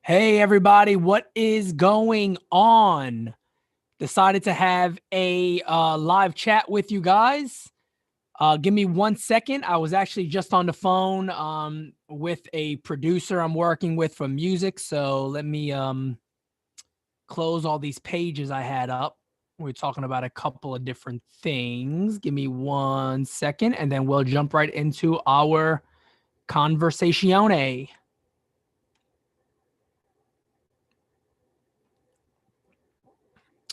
Hey, everybody, what is going on? Decided to have a live chat with you guys. Give me 1 second. I was actually just on the phone with a producer I'm working with for music. So let me close all these pages I had up. We're talking about a couple of different things. Give me 1 second, and then we'll jump right into our conversazione.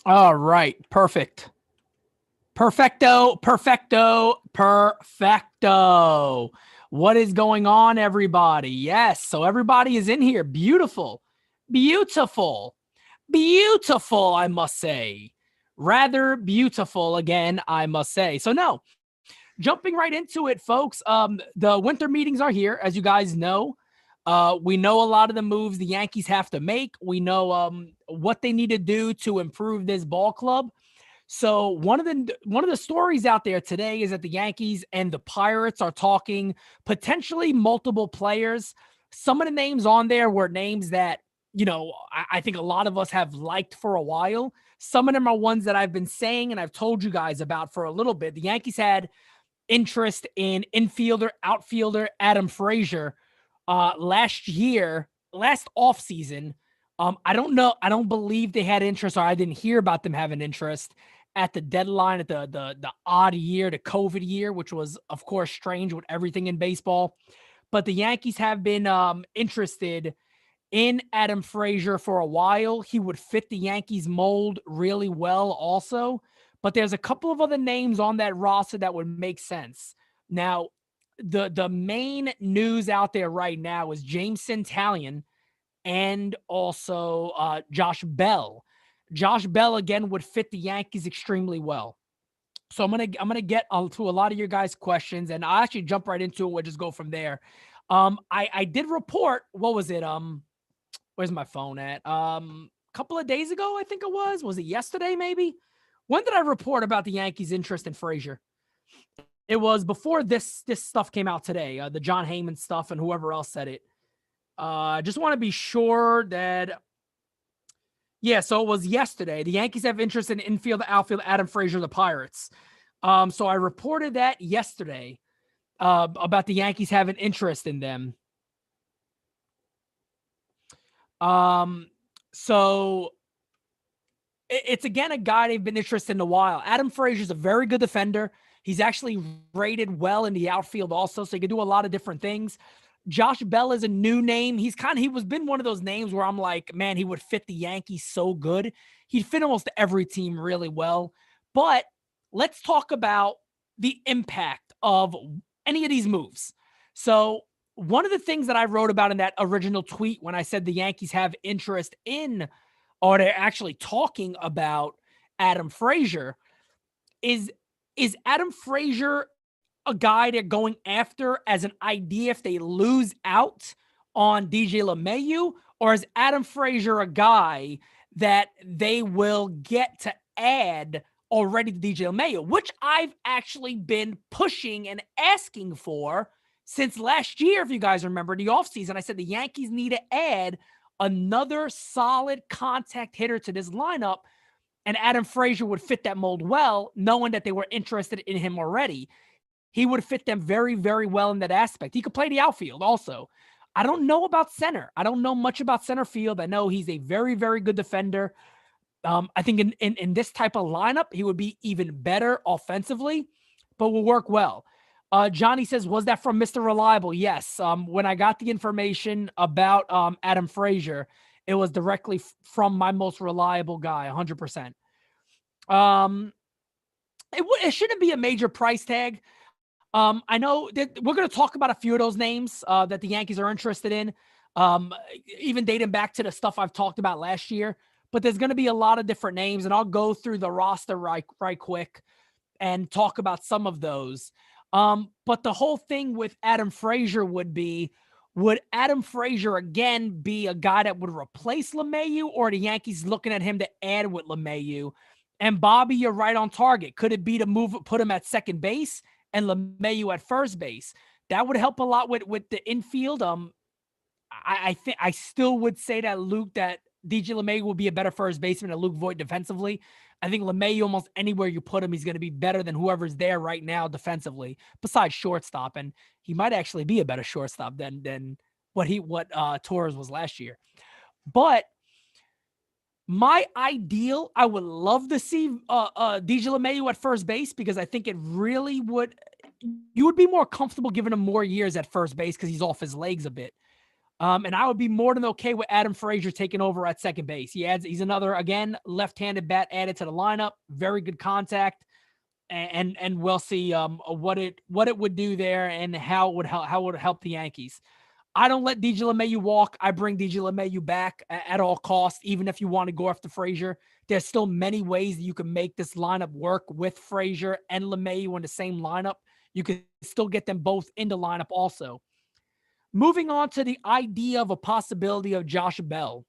All right, perfect. Perfecto, perfecto, perfecto. What is going on, everybody? Yes, so everybody is in here. Beautiful, beautiful, beautiful, I must say. Rather beautiful, again, I must say. So, no, jumping right into it, folks. The winter meetings are here, as you guys know. We know a lot of the moves the Yankees have to make. We know what they need to do to improve this ball club. So one of the stories out there today is that the Yankees and the Pirates are talking potentially multiple players. Some of the names on there were names that, I think a lot of us have liked for a while. Some of them are ones that I've been saying and I've told you guys about for a little bit. The Yankees had interest in infielder, outfielder Adam Frazier last offseason. I don't know. I don't believe they had interest, or I didn't hear about them having interest at the deadline at the odd year, the COVID year, which was, of course, strange with everything in baseball. But the Yankees have been interested in Adam Frazier for a while. He would fit the Yankees mold really well also. But there's a couple of other names on that roster that would make sense. Now, the main news out there right now is James Centalion and also Josh Bell. Josh Bell again would fit the Yankees extremely well. So I'm gonna get to a lot of your guys' questions, and I'll actually jump right into it. We'll just go from there. I did report, what was it? Where's my phone at? A couple of days ago, I think it was. Was it yesterday? Maybe. When did I report about the Yankees' interest in Frazier? It was before this stuff came out today. The John Heyman stuff and whoever else said it. I just want to be sure that. Yeah, so it was yesterday. The Yankees have interest in infield, outfield, Adam Frazier, the Pirates. So I reported that yesterday about the Yankees having interest in them. So it's again a guy they've been interested in a while. Adam Frazier is a very good defender. He's actually rated well in the outfield also, so he can do a lot of different things. Josh Bell is a new name. He was been one of those names where I'm like, man, he would fit the Yankees so good. He'd fit almost every team really well. But let's talk about the impact of any of these moves. So one of the things that I wrote about in that original tweet when I said the Yankees have interest in, or they're actually talking about Adam Frazier, is Adam Frazier a guy they're going after as an idea if they lose out on DJ LeMahieu, or is Adam Frazier a guy that they will get to add already to DJ LeMahieu, which I've actually been pushing and asking for since last year. If you guys remember the offseason, I said the Yankees need to add another solid contact hitter to this lineup, and Adam Frazier would fit that mold well, knowing that they were interested in him already. He would fit them very, very well in that aspect. He could play the outfield also. I don't know about center. I don't know much about center field. I know he's a very, very good defender. I think in this type of lineup, he would be even better offensively, but will work well. Johnny says, was that from Mr. Reliable? Yes. When I got the information about Adam Frazier, it was directly from my most reliable guy, 100%. It shouldn't be a major price tag. I know that we're going to talk about a few of those names that the Yankees are interested in, even dating back to the stuff I've talked about last year. But there's going to be a lot of different names, and I'll go through the roster right quick and talk about some of those. But the whole thing with Adam Frazier would Adam Frazier again be a guy that would replace LeMahieu, or the Yankees looking at him to add with LeMahieu? And Bobby, you're right on target. Could it be to put him at second base and LeMahieu at first base? That would help a lot with the infield. I think I still would say that DJ LeMahieu will be a better first baseman than Luke Voigt defensively. I think LeMahieu, almost anywhere you put him, he's going to be better than whoever's there right now defensively, besides shortstop, and he might actually be a better shortstop than what Torres was last year. But my ideal, I would love to see DJ LeMahieu at first base, because I think it really would. You would be more comfortable giving him more years at first base because he's off his legs a bit. And I would be more than okay with Adam Frazier taking over at second base. He's another, again, left-handed bat added to the lineup, very good contact, and we'll see what it would do there and how it would help the Yankees. I don't let DJ LeMahieu walk. I bring DJ LeMahieu back at all costs, even if you want to go after Frazier. There's still many ways that you can make this lineup work with Frazier and LeMahieu in the same lineup. You can still get them both in the lineup also. Moving on to the idea of a possibility of Josh Bell.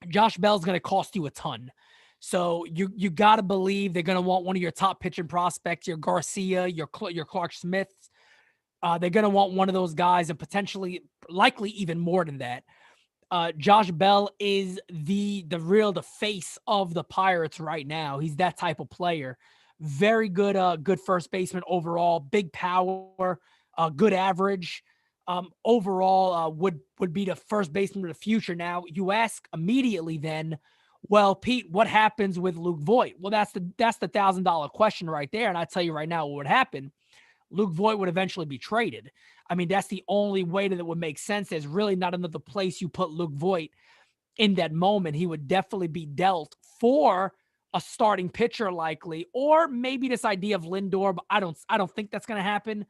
Josh Bell's going to cost you a ton. So you got to believe they're going to want one of your top pitching prospects, your Garcia, your Clark Smiths. They're going to want one of those guys, and potentially, likely even more than that. Josh Bell is the face of the Pirates right now. He's that type of player. Very good, good first baseman overall. Big power, good average. Overall, would be the first baseman of the future. Now, you ask immediately then, well, Pete, what happens with Luke Voigt? Well, that's the $1,000 question right there. And I tell you right now what would happen. Luke Voigt would eventually be traded. I mean, that's the only way that it would make sense. There's really not another place you put Luke Voigt in that moment. He would definitely be dealt for a starting pitcher likely, or maybe this idea of Lindor, but I don't think that's going to happen.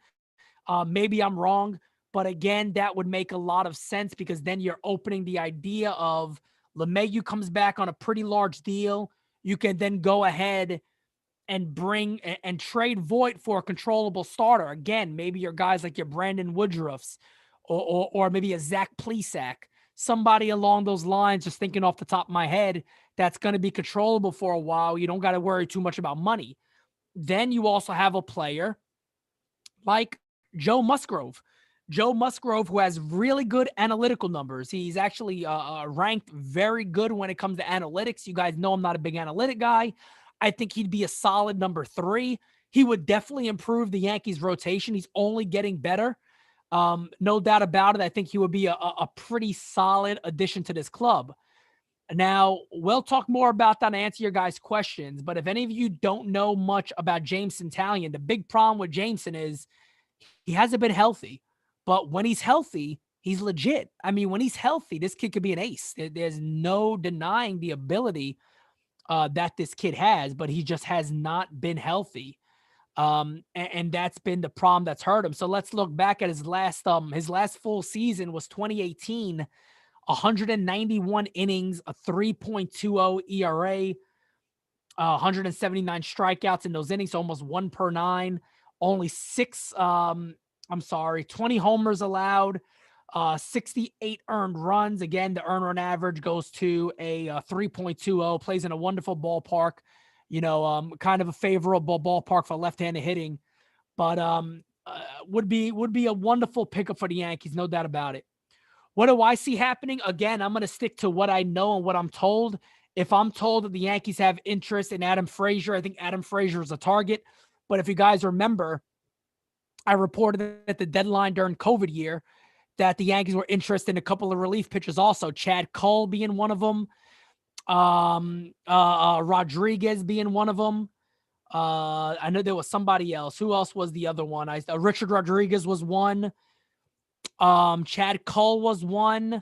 Maybe I'm wrong, but again, that would make a lot of sense, because then you're opening the idea of LeMahieu comes back on a pretty large deal. You can then go ahead and bring and trade Voigt for a controllable starter. Again, maybe your guys like your Brandon Woodruffs or maybe a Zach Plesac, somebody along those lines, just thinking off the top of my head, that's going to be controllable for a while. You don't got to worry too much about money. Then you also have a player like Joe Musgrove. Joe Musgrove, who has really good analytical numbers. He's actually ranked very good when it comes to analytics. You guys know I'm not a big analytic guy. I think he'd be a solid number 3. He would definitely improve the Yankees rotation. He's only getting better. No doubt about it. I think he would be a pretty solid addition to this club. Now, we'll talk more about that and answer your guys' questions. But if any of you don't know much about Jameson Taillon, the big problem with Jameson is he hasn't been healthy. But when he's healthy, he's legit. I mean, when he's healthy, this kid could be an ace. There's no denying the ability that this kid has, but he just has not been healthy. And that's been the problem that's hurt him. So let's look back at his last full season was 2018, 191 innings, a 3.20 ERA, 179 strikeouts in those innings, so almost 1 per 9, only 20 homers allowed, 68 earned runs. Again, the earned run average goes to a 3.20, plays in a wonderful ballpark, kind of a favorable ballpark for left-handed hitting, but would be a wonderful pickup for the Yankees, no doubt about it. What do I see happening? Again, I'm going to stick to what I know and what I'm told. If I'm told that the Yankees have interest in Adam Frazier, I think Adam Frazier is a target. But if you guys remember, I reported at the deadline during COVID year that the Yankees were interested in a couple of relief pitchers also, Chad Cole being one of them, Rodriguez being one of them. I know there was somebody else. Who else was the other one? Richard Rodriguez was one. Chad Cole was one.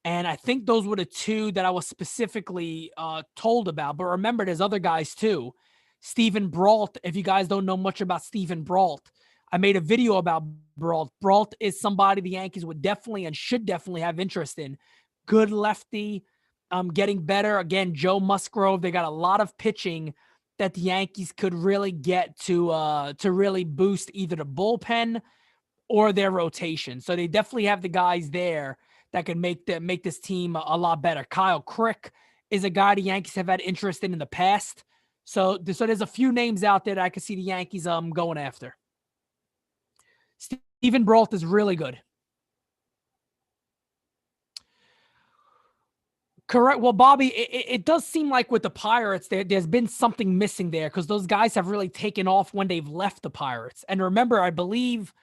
And I think those were the 2 that I was specifically told about. But remember, there's other guys too. Stephen Brault, if you guys don't know much about Stephen Brault, I made a video about Brault. Brault is somebody the Yankees would definitely and should definitely have interest in. Good lefty, getting better. Again, Joe Musgrove, they got a lot of pitching that the Yankees could really get to really boost either the bullpen or their rotation. So they definitely have the guys there that can make this team a lot better. Kyle Crick is a guy the Yankees have had interest in the past. So there's a few names out there that I could see the Yankees going after. Stephen Brault is really good. Correct. Well, Bobby, it does seem like with the Pirates, there's been something missing there because those guys have really taken off when they've left the Pirates. And remember, I believe,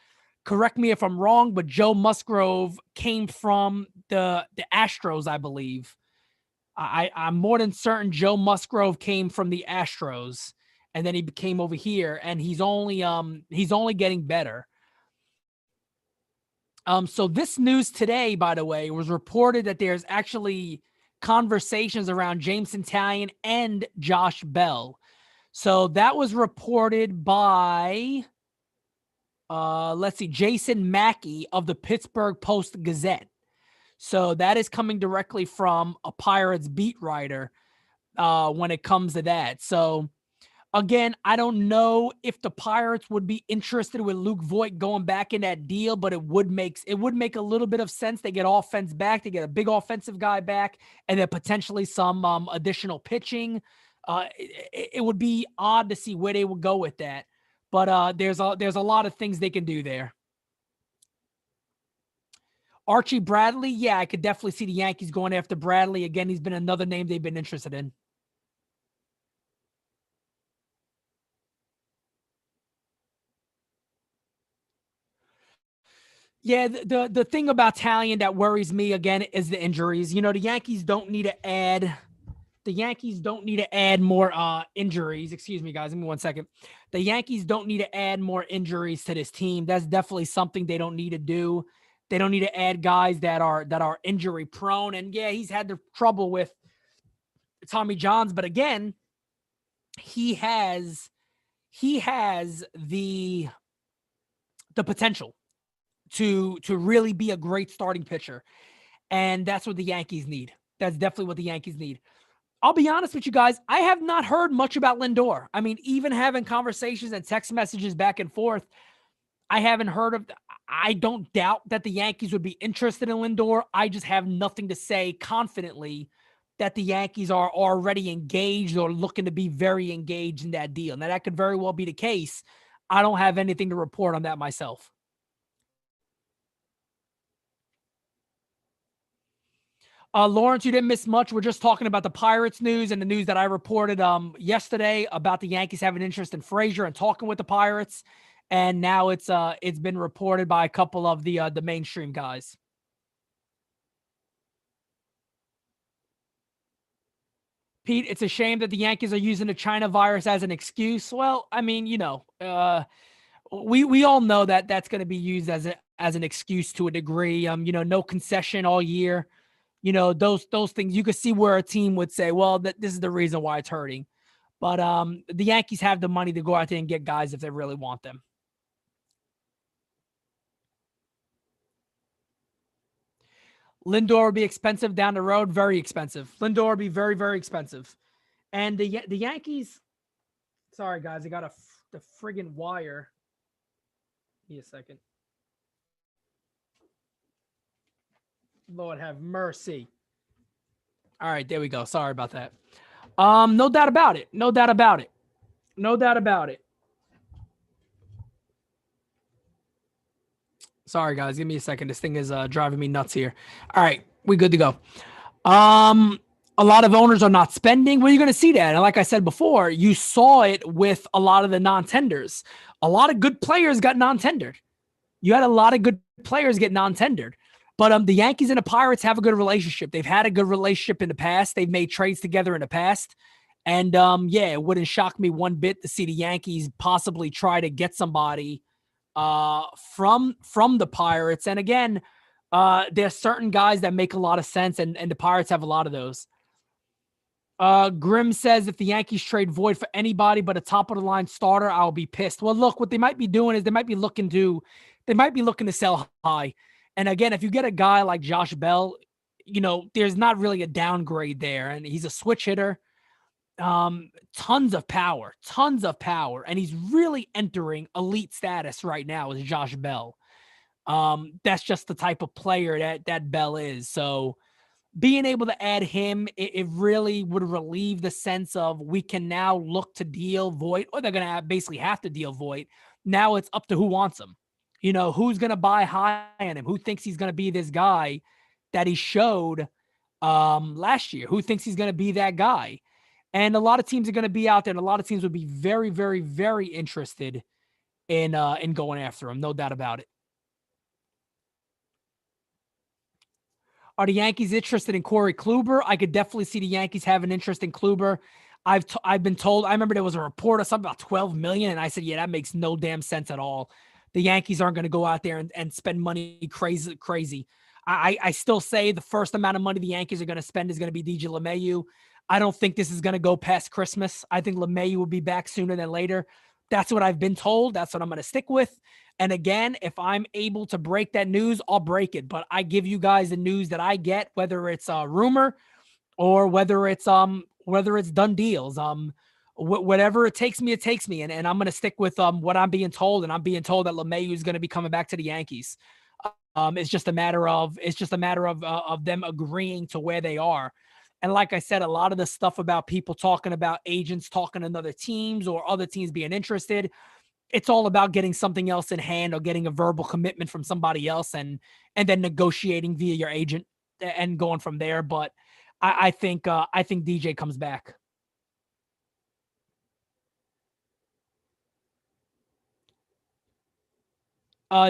correct me if I'm wrong, but Joe Musgrove came from the Astros, I believe. I'm more than certain Joe Musgrove came from the Astros, and then he came over here, and he's only getting better. So this news today, by the way, was reported that there's actually conversations around James Italian and Josh Bell. So that was reported by, let's see, Jason Mackey of the Pittsburgh Post-Gazette. So that is coming directly from a Pirates beat writer when it comes to that. So again, I don't know if the Pirates would be interested with Luke Voight going back in that deal, but it would make a little bit of sense. They get offense back, they get a big offensive guy back, and then potentially some additional pitching. It would be odd to see where they would go with that, but there's a lot of things they can do there. Archie Bradley, yeah, I could definitely see the Yankees going after Bradley. Again, he's been another name they've been interested in. Yeah, the thing about Talion that worries me again is the injuries. You know, the Yankees don't need to add more injuries. Excuse me, guys. Give me 1 second. The Yankees don't need to add more injuries to this team. That's definitely something they don't need to do. They don't need to add guys that are injury prone. And yeah, he's had the trouble with Tommy Johns, but again, he has the potential to really be a great starting pitcher. And that's what the Yankees need. That's definitely what the Yankees need. I'll be honest with you guys. I have not heard much about Lindor. I mean, even having conversations and text messages back and forth, I haven't heard of. I don't doubt that the Yankees would be interested in Lindor. I just have nothing to say confidently that the Yankees are already engaged or looking to be very engaged in that deal. Now, that could very well be the case. I don't have anything to report on that myself. Lawrence, you didn't miss much. We're just talking about the Pirates news and the news that I reported yesterday about the Yankees having interest in Frazier and talking with the Pirates. And now it's been reported by a couple of the mainstream guys. Pete, it's a shame that the Yankees are using the China virus as an excuse. Well, I mean, we all know that that's going to be used as an excuse to a degree. No concession all year. Those things you could see where a team would say, well, this is the reason why it's hurting. But the Yankees have the money to go out there and get guys if they really want them. Lindor would be expensive down the road, very expensive. Lindor would be very, very expensive. And the Yankees, sorry guys, I got the friggin' wire. Give me a second. Lord have mercy. All right, there we go. Sorry about that. No doubt about it. No doubt about it. No doubt about it. Sorry, guys. Give me a second. This thing is driving me nuts here. All right, we good to go. A lot of owners are not spending. Where are you going to see that? And like I said before, you saw it with a lot of the non-tenders. A lot of good players got non-tendered. You had a lot of good players get non-tendered. But the Yankees and the Pirates have a good relationship. They've had a good relationship in the past. They've made trades together in the past. And yeah, it wouldn't shock me one bit to see the Yankees possibly try to get somebody from the Pirates. And again, there's certain guys that make a lot of sense, and the Pirates have a lot of those. Grim says if the Yankees trade Voight for anybody but a top of the line starter, I'll be pissed. Well, look, what they might be doing is they might be looking to sell high. And again, if you get a guy like Josh Bell, there's not really a downgrade there. And he's a switch hitter. Tons of power. And he's really entering elite status right now as Josh Bell. That's just the type of player that Bell is. So being able to add him, it really would relieve the sense of we can now look to deal Voight, or they're going to basically have to deal Voight. Now it's up to who wants him. Who's going to buy high on him? Who thinks he's going to be this guy that he showed last year. Who thinks he's going to be that guy? And a lot of teams are going to be out there, and a lot of teams would be very, very, very interested in going after him. No doubt about it. Are the Yankees interested in Corey Kluber? I could definitely see the Yankees have an interest in Kluber. I've been told. I remember there was a report of something about 12 million, and I said, yeah, that makes no damn sense at all. The Yankees aren't going to go out there and spend money crazy. I still say the first amount of money the Yankees are going to spend is going to be DJ LeMahieu. I don't think this is going to go past Christmas. I think LeMahieu will be back sooner than later. That's what I've been told. That's what I'm going to stick with. And again, if I'm able to break that news, I'll break it. But I give you guys the news that I get, whether it's a rumor or whether it's done deals. Whatever it takes me, it takes me. And I'm gonna stick with what I'm being told. And I'm being told that LeMahieu is gonna be coming back to the Yankees. It's just a matter of them agreeing to where they are. And like I said, a lot of the stuff about people talking about agents talking to other teams or other teams being interested, it's all about getting something else in hand or getting a verbal commitment from somebody else and then negotiating via your agent and going from there. But I think DJ comes back.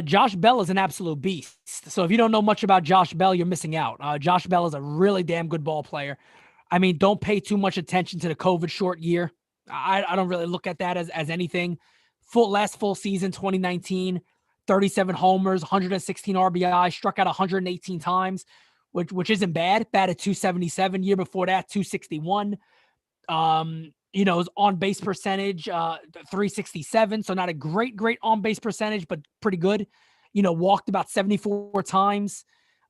Josh Bell is an absolute beast. So if you don't know much about Josh Bell, you're missing out. Josh Bell is a really damn good ball player. I mean, don't pay too much attention to the COVID short year. I don't really look at that as anything. Last full season, 2019, 37 homers, 116 RBI, struck out 118 times, which isn't bad. Batted 277. Year before that, 261. His on base percentage, 367. So not a great on base percentage, but pretty good. Walked about 74 times.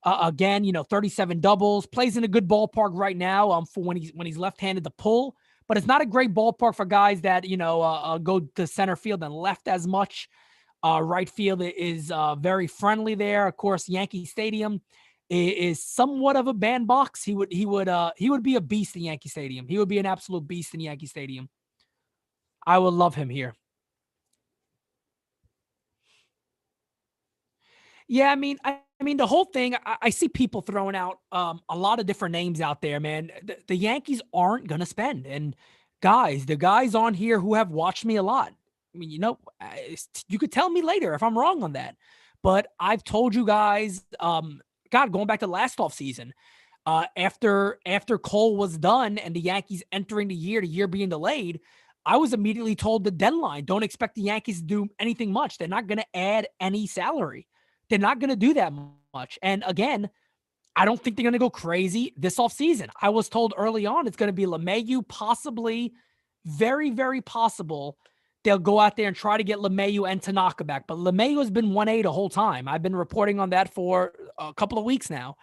Again, 37 doubles. Plays in a good ballpark right now. For when he's left-handed to pull, but it's not a great ballpark for guys that go to center field and left as much. Right field is very friendly there. Of course, Yankee Stadium is somewhat of a bandbox. He would be a beast in Yankee Stadium. He would be an absolute beast in Yankee Stadium. I would love him here. Yeah, I mean the whole thing. I see people throwing out a lot of different names out there, man. The Yankees aren't gonna spend, and the guys on here who have watched me a lot. I mean, you could tell me later if I'm wrong on that, but I've told you guys. Going back to last offseason, after Cole was done and the Yankees entering the year being delayed, I was immediately told the deadline. Don't expect the Yankees to do anything much. They're not going to add any salary. They're not going to do that much. And again, I don't think they're going to go crazy this offseason. I was told early on it's going to be LeMahieu, possibly, very, very possible. They'll go out there and try to get LeMahieu and Tanaka back. But LeMahieu has been 1A the whole time. I've been reporting on that for a couple of weeks now.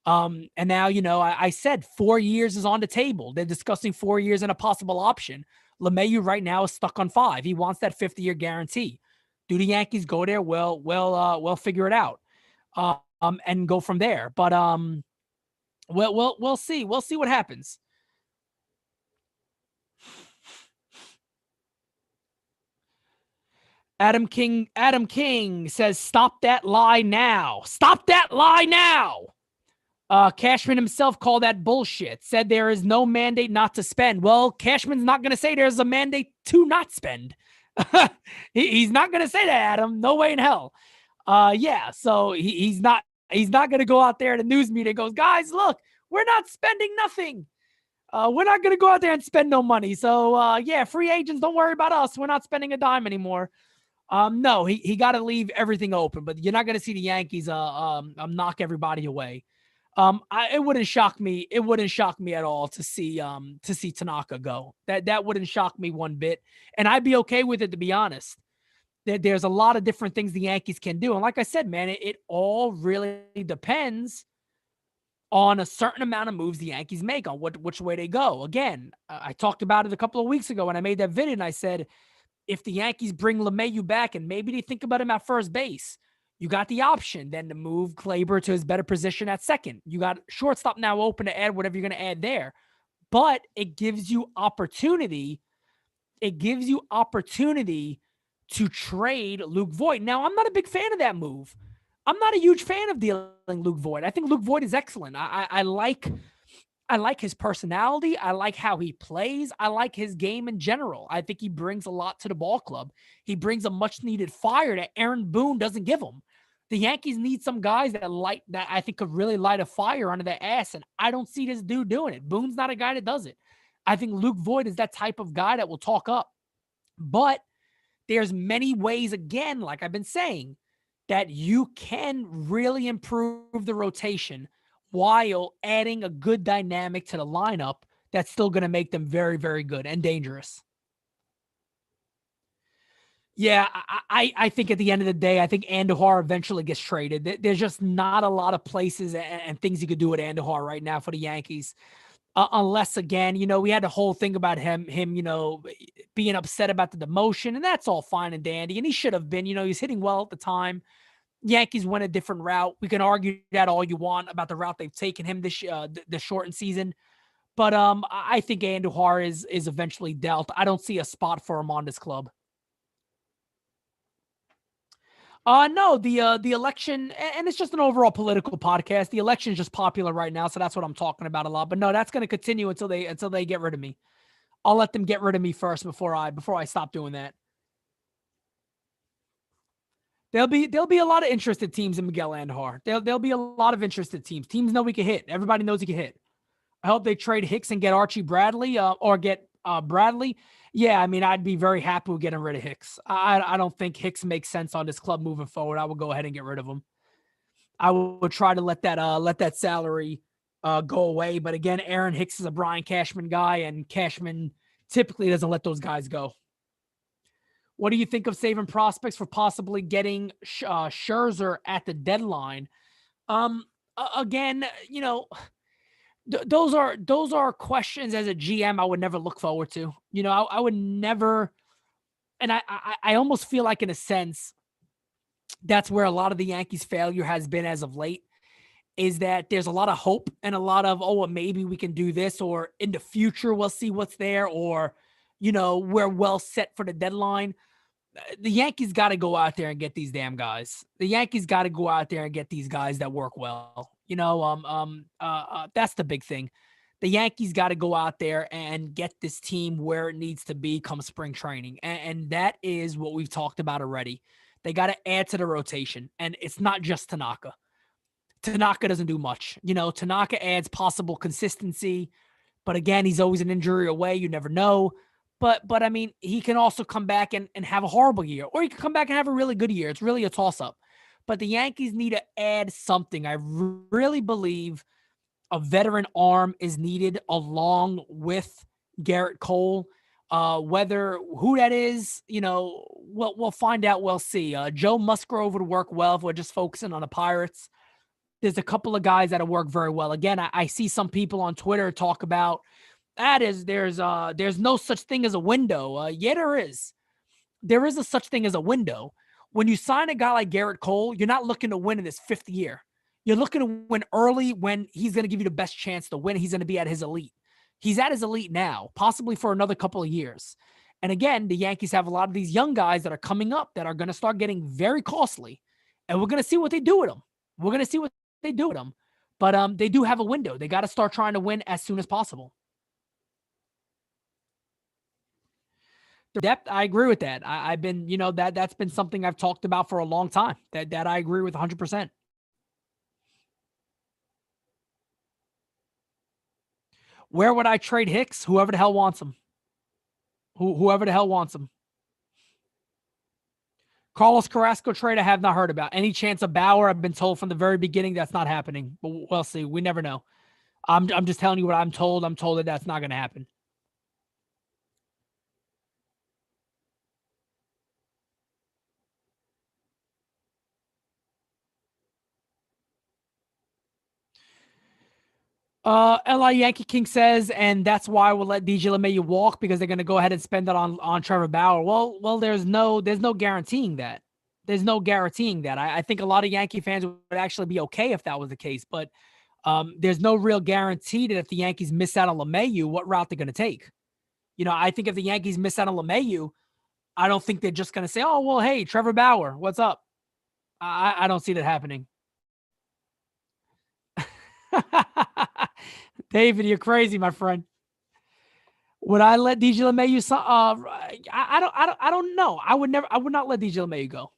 And now, I said 4 years is on the table. They're discussing 4 years and a possible option. LeMahieu right now is stuck on 5. He wants that 50-year guarantee. Do the Yankees go there? We'll figure it out. And go from there. But we'll see. We'll see what happens. Adam King says, stop that lie now. Stop that lie now. Cashman himself called that bullshit. Said there is no mandate not to spend. Well, Cashman's not going to say there's a mandate to not spend. He's not going to say that, Adam. No way in hell. Yeah. So he's not going to go out there at a news meeting and goes, guys, look, we're not spending nothing. We're not going to go out there and spend no money. So yeah, free agents, don't worry about us. We're not spending a dime anymore. No, he got to leave everything open, but you're not going to see the Yankees knock everybody away. It wouldn't shock me. It wouldn't shock me at all to see Tanaka go. That wouldn't shock me one bit, and I'd be okay with it, to be honest. There's a lot of different things the Yankees can do, and like I said, man, it all really depends on a certain amount of moves the Yankees make, on which way they go. Again, I talked about it a couple of weeks ago when I made that video, and I said, if the Yankees bring LeMahieu back and maybe they think about him at first base, you got the option then to move Kleber to his better position at second. You got shortstop now open to add whatever you're going to add there. But it gives you opportunity. It gives you opportunity to trade Luke Voight. Now, I'm not a big fan of that move. I'm not a huge fan of dealing Luke Voight. I think Luke Voight is excellent. I like I like his personality. I like how he plays. I like his game in general. I think he brings a lot to the ball club. He brings a much needed fire that Aaron Boone doesn't give him. The Yankees need some guys that I think could really light a fire under their ass, and I don't see this dude doing it. Boone's not a guy that does it. I think Luke Voight is that type of guy that will talk up. But there's many ways, again, like I've been saying, that you can really improve the rotation while adding a good dynamic to the lineup that's still going to make them very, very good and dangerous. Yeah, I think at the end of the day, I think Andujar eventually gets traded. There's just not a lot of places and things you could do with Andujar right now for the Yankees. Unless, again, we had the whole thing about him, being upset about the demotion, and that's all fine and dandy. And he should have been, he's hitting well at the time. Yankees went a different route. We can argue that all you want about the route they've taken him the shortened season. But I think Andujar is eventually dealt. I don't see a spot for him on this club. No, the election, and it's just an overall political podcast. The election is just popular right now, so that's what I'm talking about a lot. But no, that's going to continue until they get rid of me. I'll let them get rid of me first before I stop doing that. There'll be a lot of interested teams in Miguel Andujar. There'll be a lot of interested teams. Teams know he can hit. Everybody knows he can hit. I hope they trade Hicks and get Archie Bradley, or get Bradley. Yeah, I mean, I'd be very happy with getting rid of Hicks. I don't think Hicks makes sense on this club moving forward. I would go ahead and get rid of him. I would try to let that salary go away. But again, Aaron Hicks is a Brian Cashman guy, and Cashman typically doesn't let those guys go. What do you think of saving prospects for possibly getting Scherzer at the deadline? Again, those are questions as a GM I would never look forward to. I would never, and I almost feel like, in a sense, that's where a lot of the Yankees' failure has been as of late, is that there's a lot of hope and a lot of, well, maybe we can do this, or in the future we'll see what's there, or we're well set for the deadline. The Yankees got to go out there and get these damn guys. The Yankees got to go out there and get these guys that work well. That's the big thing. The Yankees got to go out there and get this team where it needs to be come spring training. And that is what we've talked about already. They got to add to the rotation. And it's not just Tanaka. Tanaka doesn't do much. Tanaka adds possible consistency, but again, he's always an injury away. You never know. But I mean, he can also come back and have a horrible year, or he can come back and have a really good year. It's really a toss-up. But the Yankees need to add something. I really believe a veteran arm is needed along with Garrett Cole. Whether who that is, we'll find out. We'll see. Joe Musgrove would work well if we're just focusing on the Pirates. There's a couple of guys that'll work very well. Again, I see some people on Twitter talk about there's no such thing as a window. Yeah, there is. There is a such thing as a window. When you sign a guy like Garrett Cole, you're not looking to win in his fifth year. You're looking to win early when he's going to give you the best chance to win. He's going to be at his elite. He's at his elite now, possibly for another couple of years. And again, the Yankees have a lot of these young guys that are coming up that are going to start getting very costly. And we're going to see what they do with them. But they do have a window. They got to start trying to win as soon as possible. Depth, I agree with that. I've been, that's been something I've talked about for a long time. That I agree with 100%. Where would I trade Hicks? Whoever the hell wants him. Whoever the hell wants him. Carlos Carrasco trade I have not heard about. Any chance of Bauer? I've been told from the very beginning that's not happening. But we'll see. We never know. I'm just telling you what I'm told. I'm told that that's not going to happen. LI Yankee King says, and that's why we'll let DJ LeMahieu walk, because they're going to go ahead and spend it on Trevor Bauer. Well, there's no guaranteeing that. There's no guaranteeing that. I think a lot of Yankee fans would actually be okay if that was the case, but there's no real guarantee that if the Yankees miss out on LeMahieu, what route they're going to take. I think if the Yankees miss out on LeMahieu, I don't think they're just going to say, oh, well, hey, Trevor Bauer, what's up? I don't see that happening. David, you're crazy, my friend. Would I let DJ LeMayu? I don't know. I would not let DJ LeMayu go.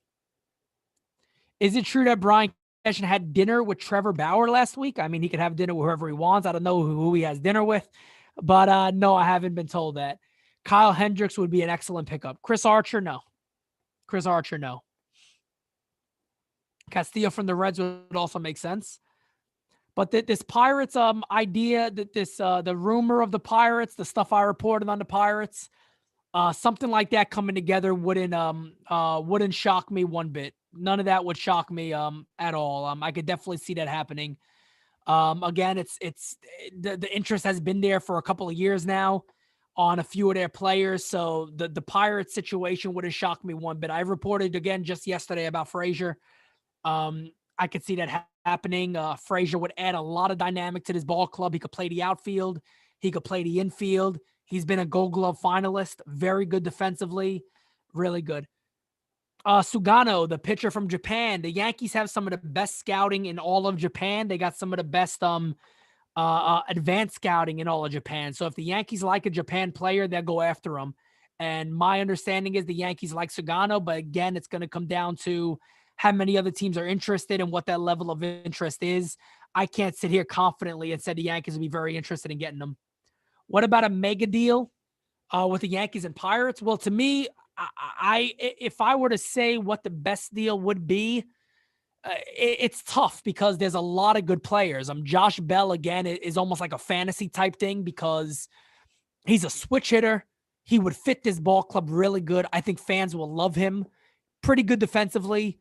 Is it true that Brian Cashman had dinner with Trevor Bauer last week? I mean, he could have dinner with whoever he wants. I don't know who he has dinner with, but no, I haven't been told that. Kyle Hendricks would be an excellent pickup. Chris Archer, no. Chris Archer, no. Castillo from the Reds would also make sense. But this Pirates idea, that the rumor of the Pirates, the stuff I reported on the Pirates, something like that coming together wouldn't shock me one bit. None of that would shock me at all. I could definitely see that happening. Again, it's the interest has been there for a couple of years now on a few of their players. So the Pirates situation wouldn't shock me one bit. I reported again just yesterday about Frazier. I could see that happening. Frazier would add a lot of dynamic to this ball club. He could play the outfield. He could play the infield. He's been a Gold Glove finalist. Very good defensively. Really good. Sugano, the pitcher from Japan. The Yankees have some of the best scouting in all of Japan. They got some of the best advanced scouting in all of Japan. So if the Yankees like a Japan player, they'll go after him. And my understanding is the Yankees like Sugano, but again, it's going to come down to how many other teams are interested and what that level of interest is. I can't sit here confidently and say the Yankees would be very interested in getting them. What about a mega deal with the Yankees and Pirates? Well, to me, if I were to say what the best deal would be, it's tough because there's a lot of good players. Josh Bell, again, is almost like a fantasy type thing because he's a switch hitter. He would fit this ball club really good. I think fans will love him. Pretty good defensively.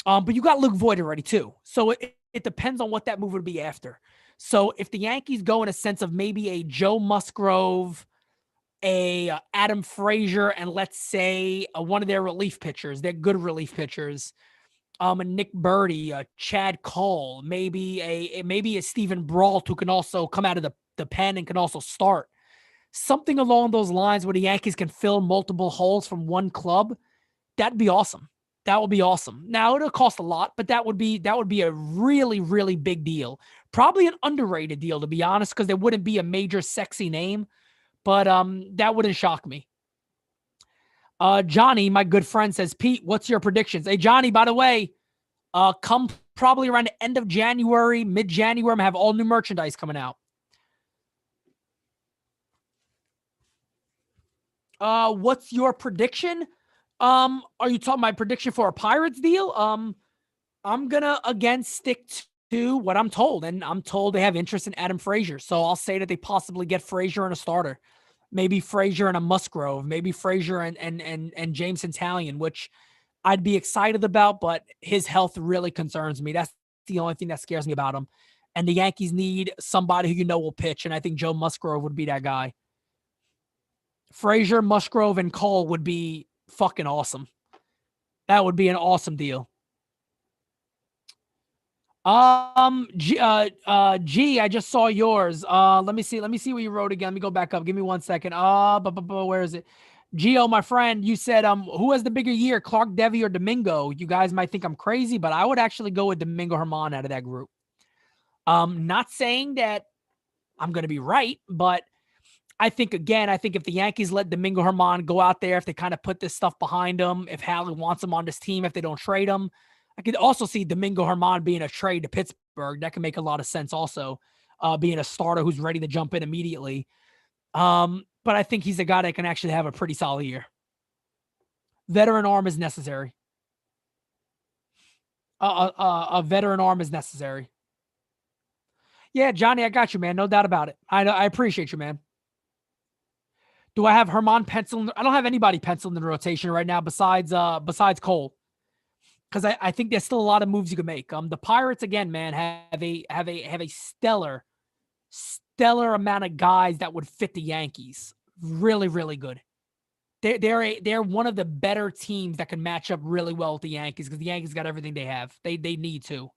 But you got Luke Voight already too. So it depends on what that move would be after. So if the Yankees go in a sense of maybe a Joe Musgrove, a Adam Frazier, and let's say one of their relief pitchers, they're good relief pitchers, a Nick Birdie, a Chad Cole, maybe a Stephen Brault who can also come out of the pen and can also start. Something along those lines where the Yankees can fill multiple holes from one club, that'd be awesome. That would be awesome. Now it'll cost a lot, but that would be a really, really big deal. Probably an underrated deal, to be honest, because there wouldn't be a major sexy name, but that wouldn't shock me. Johnny, my good friend, says, Pete, what's your predictions? Hey, Johnny, by the way, come probably around the end of January, mid-January, I'm going to have all new merchandise coming out. What's your prediction? Are you talking my prediction for a Pirates deal? I'm gonna again stick to what I'm told, and I'm told they have interest in Adam Frazier. So I'll say that they possibly get Frazier and a starter, maybe Frazier and a Musgrove, maybe Frazier and James Italian, which I'd be excited about, but his health really concerns me. That's the only thing that scares me about him. And the Yankees need somebody who will pitch, and I think Joe Musgrove would be that guy. Frazier, Musgrove, and Cole would be fucking awesome. That would be an awesome deal. G, I just saw yours. Let me see what you wrote again. Let me go back up. Give me 1 second. Where is it? Gio, my friend, you said, who has the bigger year, Clark Devy or Domingo? You guys might think I'm crazy, but I would actually go with Domingo Germán out of that group. Not saying that I'm going to be right, but I think if the Yankees let Domingo Germán go out there, if they kind of put this stuff behind him, if Halley wants him on this team, if they don't trade him, I could also see Domingo Germán being a trade to Pittsburgh. That can make a lot of sense also, being a starter who's ready to jump in immediately. But I think he's a guy that can actually have a pretty solid year. Veteran arm is necessary. A veteran arm is necessary. Yeah, Johnny, I got you, man. No doubt about it. I appreciate you, man. Do I have Germán penciled? I don't have anybody penciled in the rotation right now besides Cole, because I think there's still a lot of moves you can make. The Pirates again, man, have a stellar amount of guys that would fit the Yankees. Really, really good. They're one of the better teams that can match up really well with the Yankees because the Yankees got everything they have. They need to.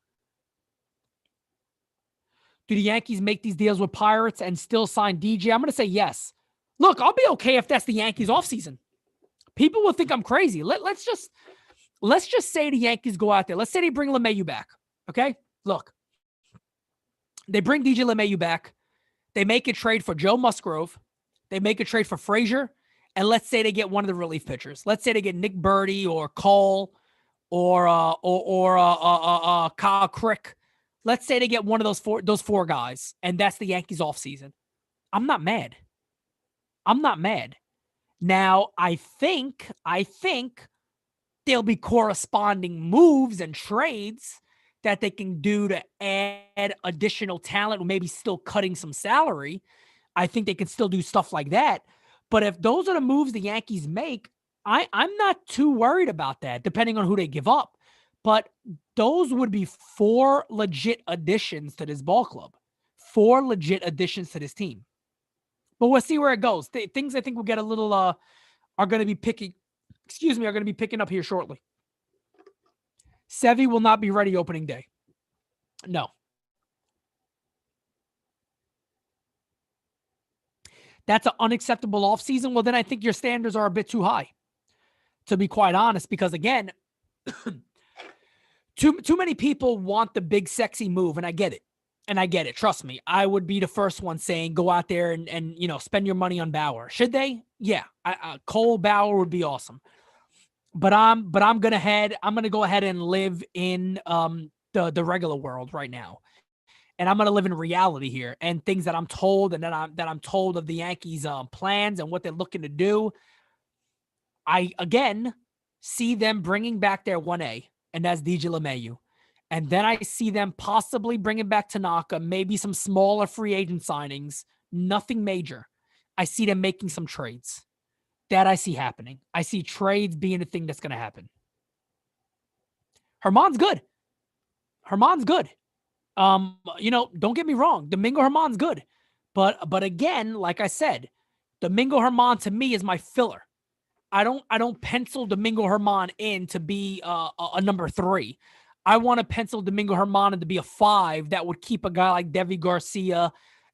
Do the Yankees make these deals with Pirates and still sign DJ? I'm going to say yes. Look, I'll be okay if that's the Yankees offseason. People will think I'm crazy. Let's just say the Yankees go out there. Let's say they bring LeMayu back. Okay? Look. They bring DJ LeMayu back. They make a trade for Joe Musgrove. They make a trade for Frazier. And let's say they get one of the relief pitchers. Let's say they get Nick Birdie or Cole or Kyle Crick. Let's say they get one of those four guys, and that's the Yankees offseason. I'm not mad. I'm not mad. Now, I think there'll be corresponding moves and trades that they can do to add additional talent, or maybe still cutting some salary. I think they can still do stuff like that. But if those are the moves the Yankees make, I'm not too worried about that, depending on who they give up. But those would be 4 legit additions to this ball club. 4 legit additions to this team. But we'll see where it goes. Things I think will get a little are going to be picking up here shortly. Sevy will not be ready opening day. No. That's an unacceptable offseason. Well, then I think your standards are a bit too high, to be quite honest, because again, too many people want the big sexy move, and I get it. Trust me. I would be the first one saying go out there and spend your money on Bauer. Should they? Yeah. Cole Bauer would be awesome. But I'm gonna go ahead and live in the regular world right now. And I'm gonna live in reality here and things that I'm told and that I'm told of the Yankees plans and what they're looking to do. I again see them bringing back their 1A, and that's DJ LeMahieu. And then I see them possibly bringing back Tanaka, maybe some smaller free agent signings, nothing major. I see them making some trades. That I see happening. I see trades being the thing that's going to happen. Herman's good. Don't get me wrong. Domingo Herman's good. But again, like I said, Domingo Herman to me is my filler. I don't pencil Domingo Herman in to be a number 3. I want to pencil Domingo Herman in to be a 5 that would keep a guy like Deivi Garcia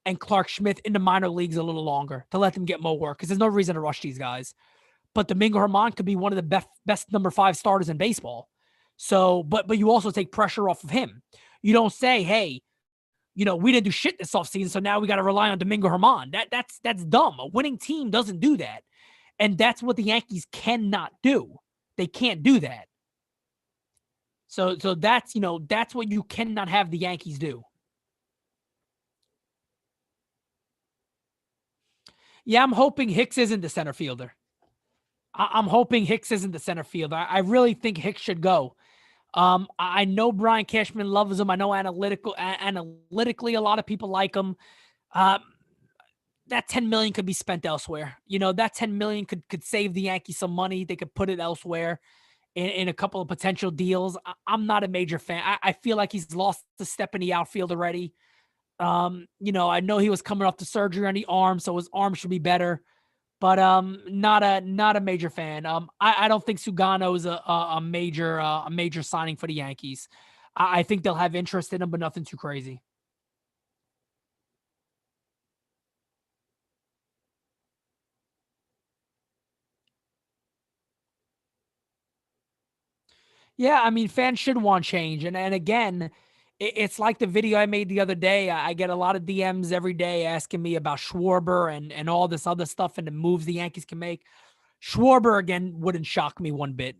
and Clark Schmidt in the minor leagues a little longer to let them get more work, because there's no reason to rush these guys. But Domingo Herman could be one of the best number 5 starters in baseball. So, but you also take pressure off of him. You don't say, hey, we didn't do shit this offseason, so now we got to rely on Domingo Herman. That's dumb. A winning team doesn't do that. And that's what the Yankees cannot do. They can't do that. So that's what you cannot have the Yankees do. Yeah, I'm hoping Hicks isn't the center fielder. I'm hoping Hicks isn't the center fielder. I really think Hicks should go. I know Brian Cashman loves him. I know analytically a lot of people like him. That $10 million could be spent elsewhere. That $10 million could save the Yankees some money. They could put it elsewhere in a couple of potential deals. I'm not a major fan. I feel like he's lost the step in the outfield already. I know he was coming off the surgery on the arm, so his arm should be better. But not a major fan. I don't think Sugano is a major signing for the Yankees. I think they'll have interest in him, but nothing too crazy. Yeah, I mean, fans should want change. And again, it's like the video I made the other day. I get a lot of DMs every day asking me about Schwarber and all this other stuff and the moves the Yankees can make. Schwarber, again, wouldn't shock me one bit,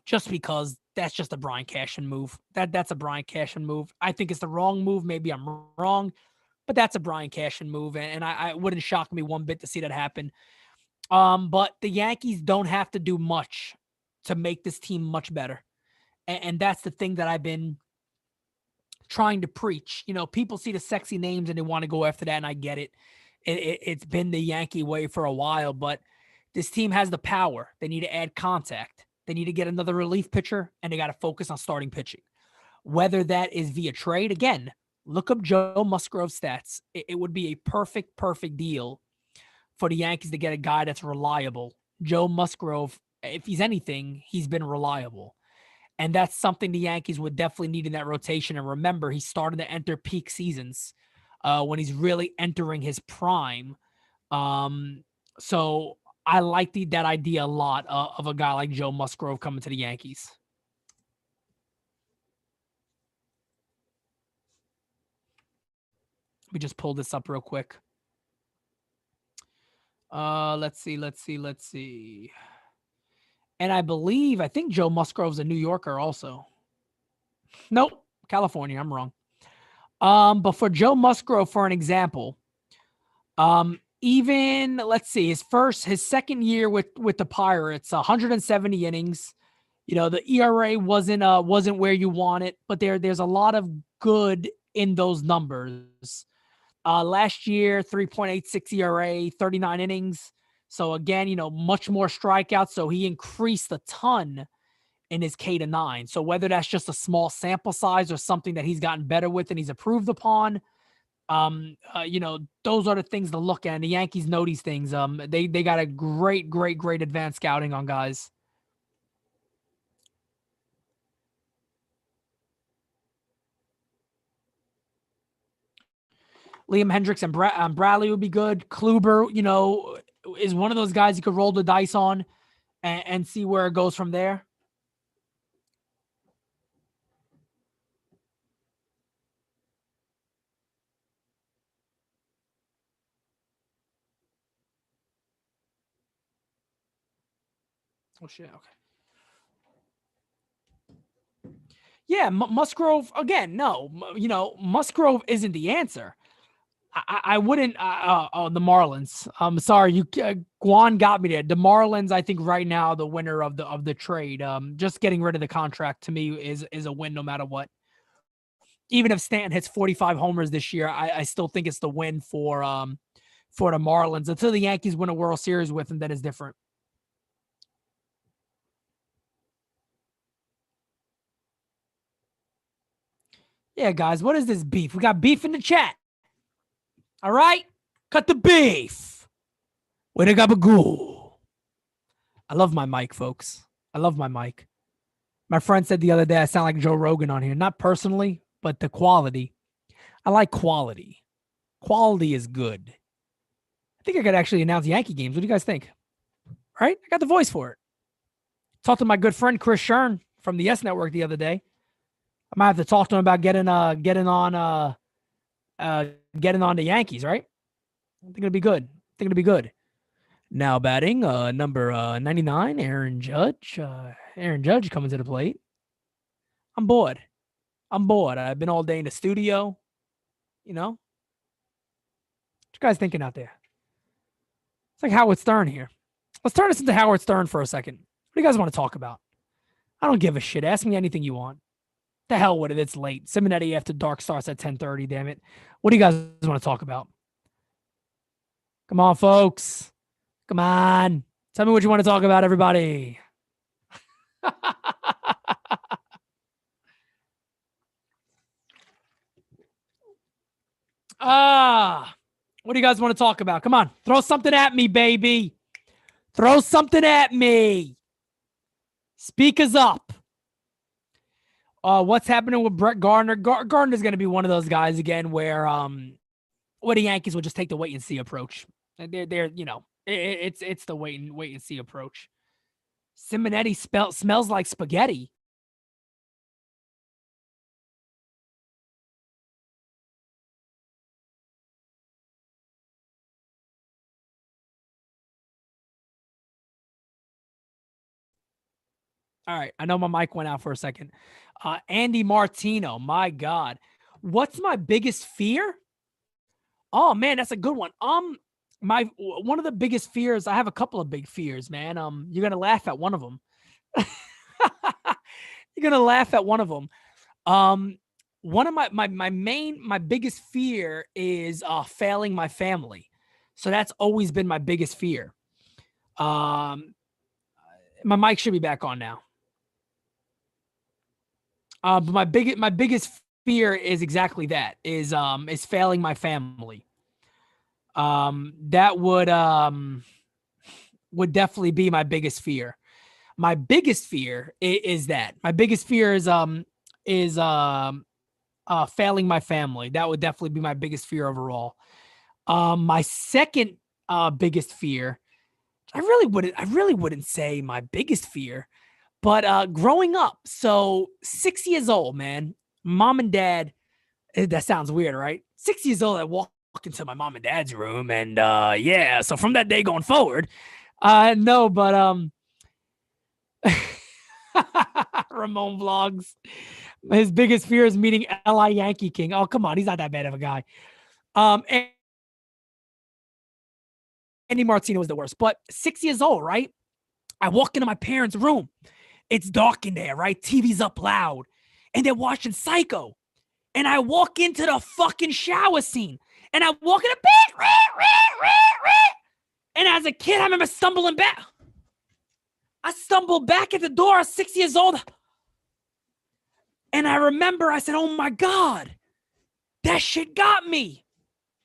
just because that's just a Brian Cashman move. That's a Brian Cashman move. I think it's the wrong move. Maybe I'm wrong, but that's a Brian Cashman move, and I wouldn't shock me one bit to see that happen. But the Yankees don't have to do much to make this team much better. And that's the thing that I've been trying to preach. People see the sexy names and they want to go after that, and I get it. It's been the Yankee way for a while, but this team has the power. They need to add contact. They need to get another relief pitcher, and they got to focus on starting pitching. Whether that is via trade, again, look up Joe Musgrove's stats. It would be a perfect deal for the Yankees to get a guy that's reliable. Joe Musgrove, if he's anything, he's been reliable. And that's something the Yankees would definitely need in that rotation. And remember, he's starting to enter peak seasons when he's really entering his prime. So I like that idea a lot of a guy like Joe Musgrove coming to the Yankees. Let me just pull this up real quick. Let's see. And I think Joe Musgrove's a New Yorker also. Nope, California. I'm wrong. But for Joe Musgrove, for an example, even let's see, his second year with the Pirates, 170 innings. You know, the ERA wasn't where you want it, but there's a lot of good in those numbers. Last year, 3.86 ERA, 39 innings. So again, you know, much more strikeouts. So he increased a ton in his K to 9. So whether that's just a small sample size or something that he's gotten better with and he's improved upon, you know, those are the things to look at. And the Yankees know these things. They got a great advanced scouting on guys. Liam Hendricks and Bradley would be good. Kluber, you know, is one of those guys you could roll the dice on and see where it goes from there. Oh shit. Okay. Yeah, Musgrove again. No, you know, Musgrove isn't the answer. I wouldn't. The Marlins. I'm sorry, Guan got me there. The Marlins, I think, right now the winner of the trade. Just getting rid of the contract to me is a win no matter what. Even if Stanton hits 45 homers this year, I still think it's the win for the Marlins. Until the Yankees win a World Series with him, then it's different. Yeah, guys, what is this beef? We got beef in the chat. All right, cut the beef. Way to gabagoo. I love my mic, folks. I love my mic. My friend said the other day I sound like Joe Rogan on here. Not personally, but the quality. I like quality. Quality is good. I think I could actually announce Yankee games. What do you guys think? Right? I got the voice for it. Talked to my good friend Chris Shern from the S Network the other day. I might have to talk to him about getting on the Yankees, right? I think it'll be good. Now batting, number 99, Aaron Judge. Aaron Judge coming to the plate. I'm bored. I've been all day in the studio. You know? What you guys thinking out there? It's like Howard Stern here. Let's turn this into Howard Stern for a second. What do you guys want to talk about? I don't give a shit. Ask me anything you want. The hell with it. It's late. Simonetti after dark starts at 10:30, damn it. What do you guys want to talk about? Come on, folks. Come on. Tell me what you want to talk about, everybody. What do you guys want to talk about? Come on. Throw something at me, baby. Throw something at me. Speakers up. What's happening with Brett Gardner? Gardner's going to be one of those guys again where the Yankees will just take the wait and see approach. They're you know, it's the wait and see approach. Simonetti smells like spaghetti. All right, I know my mic went out for a second. Andy Martino, my God. What's my biggest fear? Oh man, that's a good one. One of the biggest fears, I have a couple of big fears, man. You're gonna laugh at one of them. You're gonna laugh at one of them. One of my biggest fear is failing my family. So that's always been my biggest fear. My mic should be back on now. But my biggest fear is exactly that is failing my family. That would definitely be my biggest fear. My biggest fear is that. My biggest fear is failing my family. That would definitely be my biggest fear overall. My second biggest fear, I really wouldn't say my biggest fear, but growing up, so 6 years old, man, mom and dad, that sounds weird, right? 6 years old, I walk into my mom and dad's room. And yeah, so from that day going forward, no, but Ramon vlogs. His biggest fear is meeting L.I. Yankee King. Oh, come on. He's not that bad of a guy. Andy Martino was the worst. But 6 years old, right? I walk into my parents' room. It's dark in there, right? TV's up loud. And they're watching Psycho. And I walk into the fucking shower scene. And I walk in a big, and as a kid, I remember stumbling back. I stumbled back at the door. I was 6 years old. And I remember I said, oh my God, that shit got me.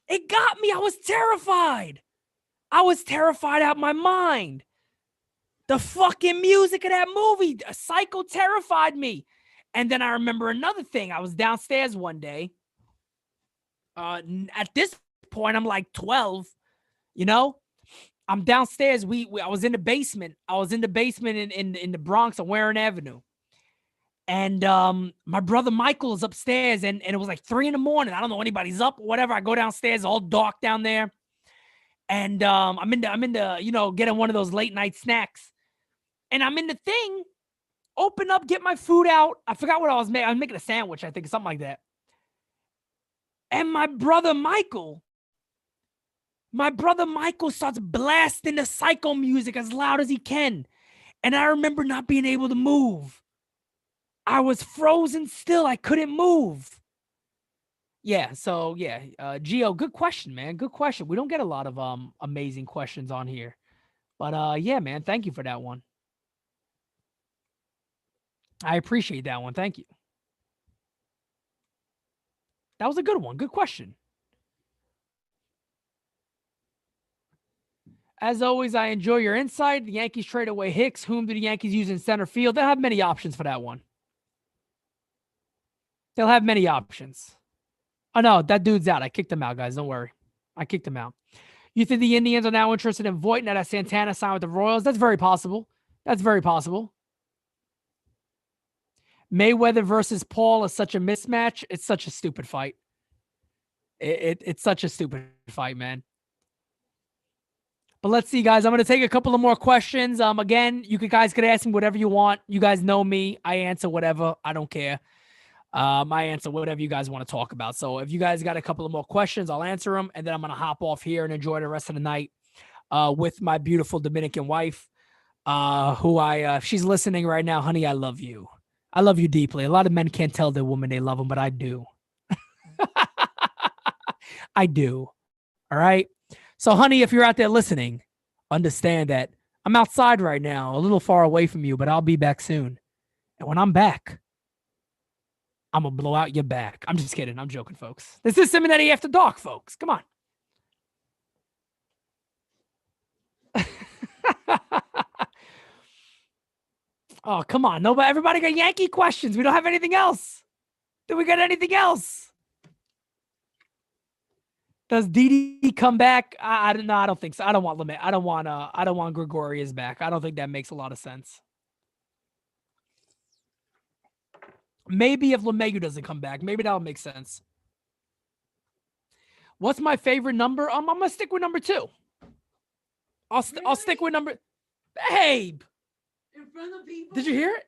It got me. I was terrified. I was terrified out of my mind. The fucking music of that movie, Psycho, terrified me. And then I remember another thing. I was downstairs one day. At this point, I'm like 12, you know? I'm downstairs. I was in the basement. I was in the basement in the Bronx on Warren Avenue. And my brother Michael is upstairs, and it was like 3 a.m. I don't know anybody's up or whatever. I go downstairs, all dark down there. And I'm in the, you know, getting one of those late night snacks. And I'm in the thing, open up, get my food out. I forgot what I was making. I was making a sandwich, I think, something like that. And my brother Michael starts blasting the Psycho music as loud as he can. And I remember not being able to move. I was frozen still. I couldn't move. Yeah, so yeah, Gio, good question, man. Good question. We don't get a lot of amazing questions on here. But yeah, man, thank you for that one. I appreciate that one. Thank you. That was a good one. Good question. As always, I enjoy your insight. The Yankees trade away Hicks. Whom do the Yankees use in center field? They'll have many options for that one. They'll have many options. Oh, no, that dude's out. I kicked him out, guys. Don't worry. I kicked him out. You think the Indians are now interested in Voight now that Santana signed with the Royals? That's very possible. That's very possible. Mayweather versus Paul is such a mismatch. It's such a stupid fight. It's such a stupid fight, man. But let's see, guys. I'm going to take a couple of more questions. Again, you guys could ask me whatever you want. You guys know me. I answer whatever. I don't care. I answer whatever you guys want to talk about. So if you guys got a couple of more questions, I'll answer them. And then I'm going to hop off here and enjoy the rest of the night with my beautiful Dominican wife, who she's listening right now. Honey, I love you. I love you deeply. A lot of men can't tell their woman they love them, but I do. I do. All right. So, honey, if you're out there listening, understand that I'm outside right now, a little far away from you, but I'll be back soon. And when I'm back, I'm going to blow out your back. I'm just kidding. I'm joking, folks. This is Simonetti After Dark, folks. Come on. Oh, come on. Nobody, everybody got Yankee questions. We don't have anything else. Do we got anything else? Does Didi come back? I don't think so. I don't want Lemay. I don't want Gregorius back. I don't think that makes a lot of sense. Maybe if LeMahieu doesn't come back, maybe that'll make sense. What's my favorite number? I'm gonna stick with number 2. I'll stick with number. Babe, in front of people. Did you hear it?